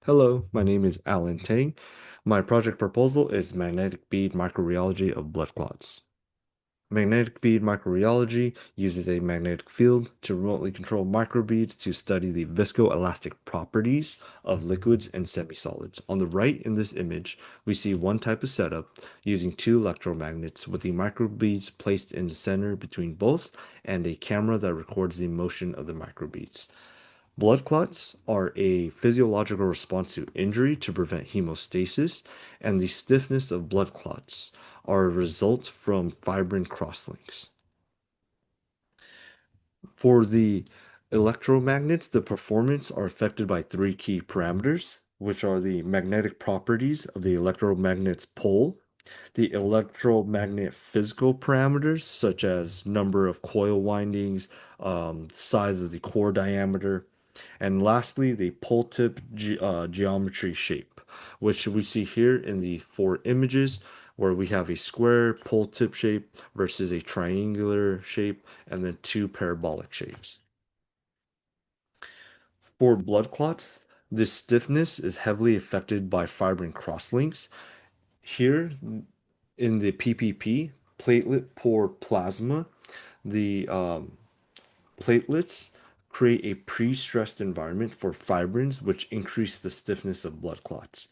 Hello, my name is Alan Tang. My project proposal is magnetic bead microrheology of blood clots. Magnetic bead microrheology uses a magnetic field to remotely control microbeads to study the viscoelastic properties of liquids and semisolids. On the right in this image, we see one type of setup using two electromagnets with the microbeads placed in the center between both and a camera that records the motion of the microbeads. Blood clots are a physiological response to injury to prevent hemostasis, and the stiffness of blood clots are a result from fibrin crosslinks. For the electromagnets, the performance are affected by three key parameters, which are the magnetic properties of the electromagnet's pole, the electromagnet physical parameters, such as number of coil windings, size of the core diameter, and lastly, the pole tip geometry shape, which we see here in the four images, where we have a square pole tip shape versus a triangular shape, and then two parabolic shapes. For blood clots, this stiffness is heavily affected by fibrin crosslinks. Here in the PPP, platelet poor plasma, the platelets create a pre-stressed environment for fibrins, which increase the stiffness of blood clots.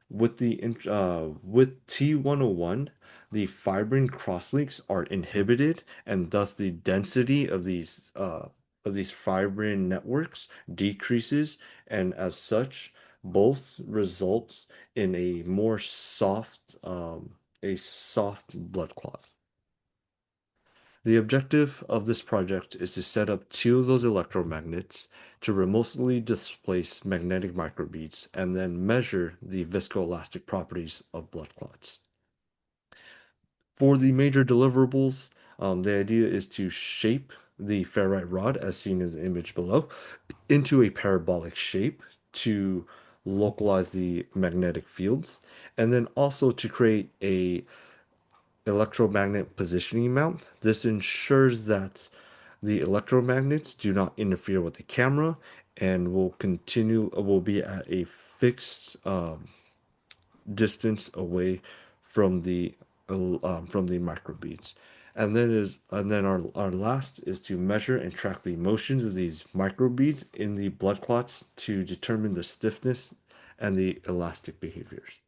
With T101, the fibrin crosslinks are inhibited, and thus the density of these fibrin networks decreases, and as such, both results in a soft blood clot. The objective of this project is to set up two of those electromagnets to remotely displace magnetic microbeads and then measure the viscoelastic properties of blood clots. For the major deliverables, the idea is to shape the ferrite rod, as seen in the image below, into a parabolic shape to localize the magnetic fields, and then also to create a electromagnet positioning mount. This ensures that the electromagnets do not interfere with the camera and will be at a fixed distance away from the microbeads. And then our last is to measure and track the motions of these microbeads in the blood clots to determine the stiffness and the elastic behaviors.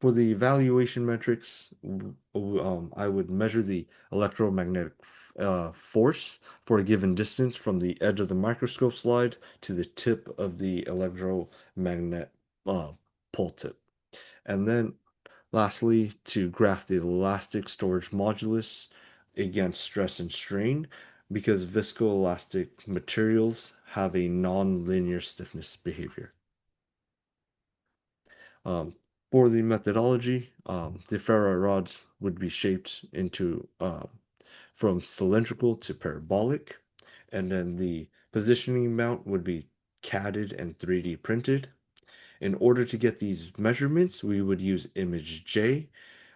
For the evaluation metrics, I would measure the electromagnetic force for a given distance from the edge of the microscope slide to the tip of the electromagnet uh, pole tip. And then lastly, to graph the elastic storage modulus against stress and strain, because viscoelastic materials have a non-linear stiffness behavior. Um, for the methodology, the ferrite rods would be shaped into from cylindrical to parabolic, and then the positioning mount would be CADed and 3D printed. In order to get these measurements, we would use image J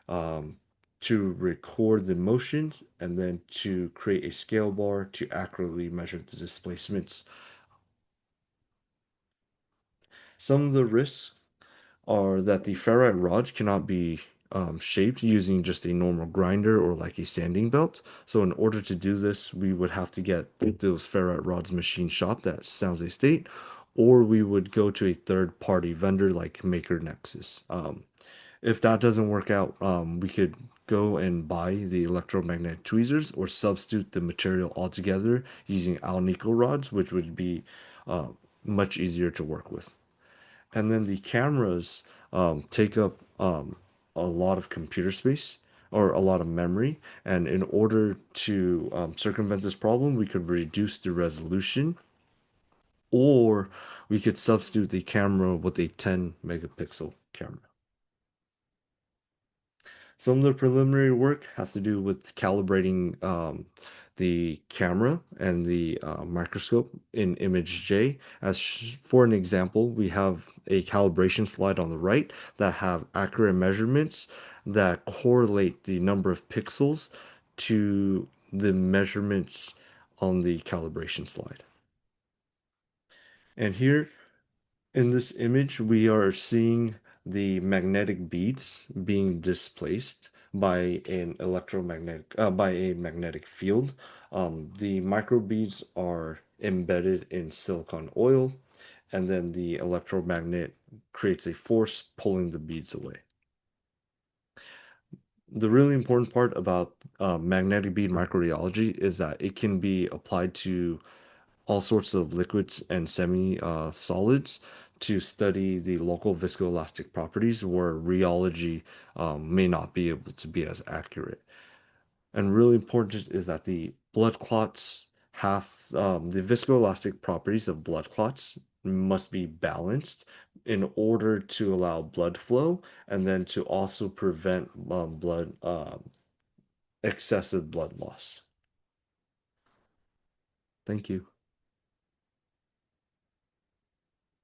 um, to record the motions and then to create a scale bar to accurately measure the displacements. Some of the risks are that the ferrite rods cannot be shaped using just a normal grinder or like a sanding belt. So in order to do this, we would have to get those ferrite rods machine shopped at San Jose State, or we would go to a third party vendor like Maker Nexus. If that doesn't work out, we could go and buy the electromagnetic tweezers or substitute the material altogether using Alnico rods, which would be uh, much easier to work with. And then the cameras take up a lot of computer space or a lot of memory. And in order to circumvent this problem, we could reduce the resolution, or we could substitute the camera with a 10 megapixel camera. Some of the preliminary work has to do with calibrating the camera and the microscope in image J. For an example, we have a calibration slide on the right that have accurate measurements that correlate the number of pixels to the measurements on the calibration slide. And here In this image, we are seeing the magnetic beads being displaced by by a magnetic field. The microbeads are embedded in silicon oil, and then the electromagnet creates a force pulling the beads away. The really important part about magnetic bead microrheology is that it can be applied to all sorts of liquids and semi solids to study the local viscoelastic properties where rheology may not be able to be as accurate. And really important is that the blood clots have the viscoelastic properties of blood clots must be balanced in order to allow blood flow and then to also prevent blood excessive blood loss. Thank you.